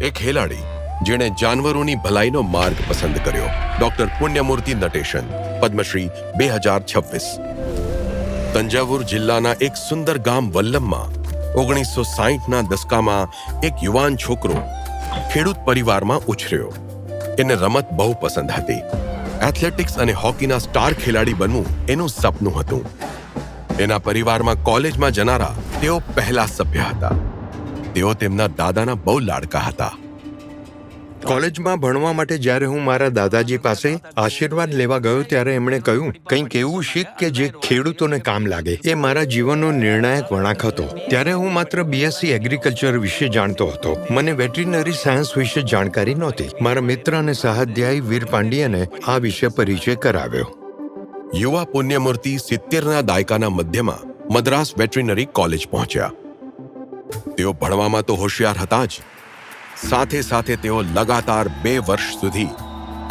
એ ખેલાડી જેણે જાનવરોની ભલાઈનો માર્ગ પસંદ કર્યો, ડોક્ટર પુણ્યમૂર્તિ નટેશન, પદ્મશ્રી 2026। તંજાવુર જિલ્લાના એક સુંદર ગામ વલ્લમમાં 1960ના દશકામાં એક યુવાન છોકરો ખેડૂત પરિવારમાં ઉછર્યો। એને રમત બહુ પસંદ હતી। એથ્લેટિક્સ અને હોકીના સ્ટાર ખેલાડી બનવું એનું સપનું હતું। એના પરિવારમાં કોલેજમાં જનારા તેઓ પહેલા સભ્ય હતા। તેઓ તેમના દાદાના બહુ લાડકા હતા। કોલેજમાં ભણવા માટે જ્યારે હું મારા દાદાજી પાસે આશીર્વાદ લેવા ગયો ત્યારે એમણે કહ્યું, કંઈક એવું શીખ કે જે ખેડૂતોને કામ લાગે। એ મારા જીવનનો નિર્ણાયક વળાંક હતો। ત્યારે હું માત્ર બીએસસી એગ્રીકલ્ચર વિશે જાણતો હતો। મને વેટરીનરી સાયન્સ વિશે જાણકારી નહોતી। મારા મિત્ર અને સહાધ્યાયી વીર પાંડિયને આ વિશે પરિચય કરાવ્યો। યુવા પુણ્યમૂર્તિ 70ના દાયકાના મધ્યમાં મદ્રાસ વેટરીનરી કોલેજ પહોંચ્યા। તેઓ ભણવામાં તો હોશિયાર હતા જ, સાથે સાથે તેઓ લગાતાર 2 વર્ષ સુધી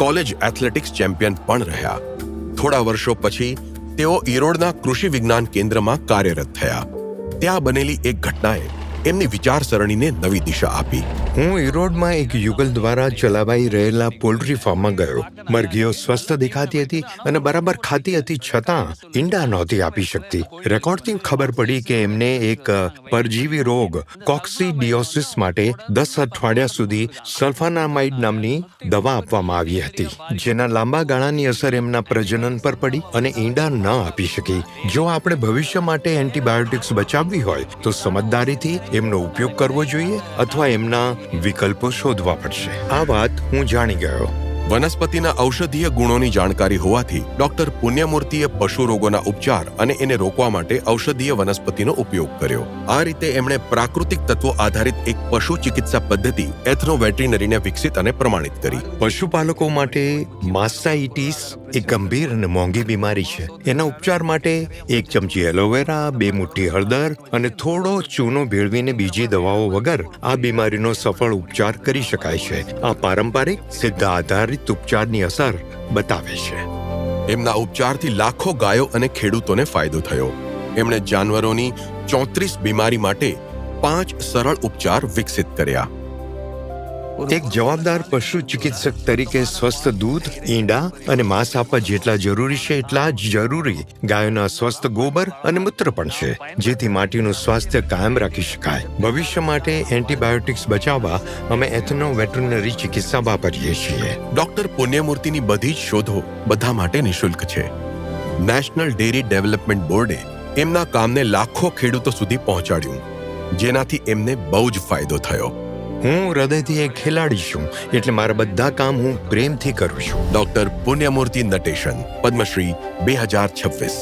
કોલેજ એથ્લેટિક્સ ચેમ્પિયન પણ રહ્યા। થોડા વર્ષો પછી તેઓ ઈરોડના કૃષિ વિજ્ઞાન કેન્દ્રમાં કાર્યરત થયા। ત્યાં બનેલી એક ઘટનાએ એમની વિચારસરણીને નવી દિશા આપી। હું ઈરોડમાં એક યુગલ દ્વારા ચલાવાઈ રહેલા પોલ્ટ્રી ફાર્મમાં ગયો। મરઘીઓ સ્વસ્થ દેખાતી હતી અને બરાબર ખાતી હતી, છતાં ઈંડા નહોતી આપી શકતી। રેકોર્ડથી ખબર પડી કે એમને એક પરજીવી રોગ કોક્સીડિયોસિસ માટે 10 અઠવાડિયા સુધી સલ્ફાનામાઇડ નામની દવા આપવામાં આવી હતી, જેના લાંબા ગાળાની અસર એમના પ્રજનન પર પડી અને ઈંડા ન આપી શકી। જો આપણે ભવિષ્ય માટે એન્ટીબાયોટિક્સ બચાવવી હોય તો સમજદારીથી એમનો ઉપયોગ કરવો જોઈએ અથવા એમના વિકલ્પો શોધવા પડશે। આ વાત હું જાણી ગયો। વનસ્પતિના ઔષધીય ગુણોની જાણકારી હોવાથી ડોક્ટર પુણ્યમૂર્તિએ પશુ રોગોના ઉપચાર અને એને રોકવા માટે ઔષધીય વનસ્પતિનો ઉપયોગ કર્યો। આ રીતે એમણે પ્રાકૃતિક તત્વો આધારિત એક પશુ ચિકિત્સા પદ્ધતિ એથ્નોવેટરીનરીને વિકસિત અને પ્રમાણિત કરી। પશુપાલકો માટે માસ્ટાઇટિસ એક ગંભીર અને મોંઘી બીમારી છે। એના ઉપચાર માટે 1 ચમચી એલોવેરા, 2 મુઠ્ઠી હળદર અને થોડો ચૂનો ભેળવીને બીજી દવાઓ વગર આ બીમારીનો સફળ ઉપચાર કરી શકાય છે। આ પારંપરિક સિદ્ધ આધારિત ઉપચારની અસર બતાવે છે। એમના ઉપચારથી લાખો ગાયો અને ખેડૂતોને ફાયદો થયો। એમણે જાનવરોની 34 બીમારી માટે 5 સરળ ઉપચાર વિકસિત કર્યા। એક જવાબદાર પશુ ચિકિત્સક તરીકે સ્વસ્થ દૂધ, ઈંડા અને માંસ આપવા જેટલા જરૂરી છે એટલા જ જરૂરી ગાયોના સ્વસ્થ ગોબર અને મૂત્ર પણ છે, જેથી માટીનું સ્વાસ્થ્ય કાયમ રાખી શકાય। ભવિષ્ય માટે એન્ટીબાયોટિક્સ બચાવવા અમે એથ્નોવેટરીનરી ચિકિત્સા વાપરીએ છીએ। ડોક્ટર પુણ્યમૂર્તિની બધી જ શોધો બધા માટે નિઃશુલ્ક છે। નેશનલ ડેરી ડેવલપમેન્ટ બોર્ડે એમના કામને લાખો ખેડૂતો સુધી પહોંચાડ્યું, જેનાથી એમને બહુ જ ફાયદો થયો। હું હૃદયથી એક ખેલાડી છું, એટલે મારા બધા કામ હું પ્રેમથી કરું છું। ડોક્ટર પુણ્યમૂર્તિ નટેશન, પદ્મશ્રી 2026।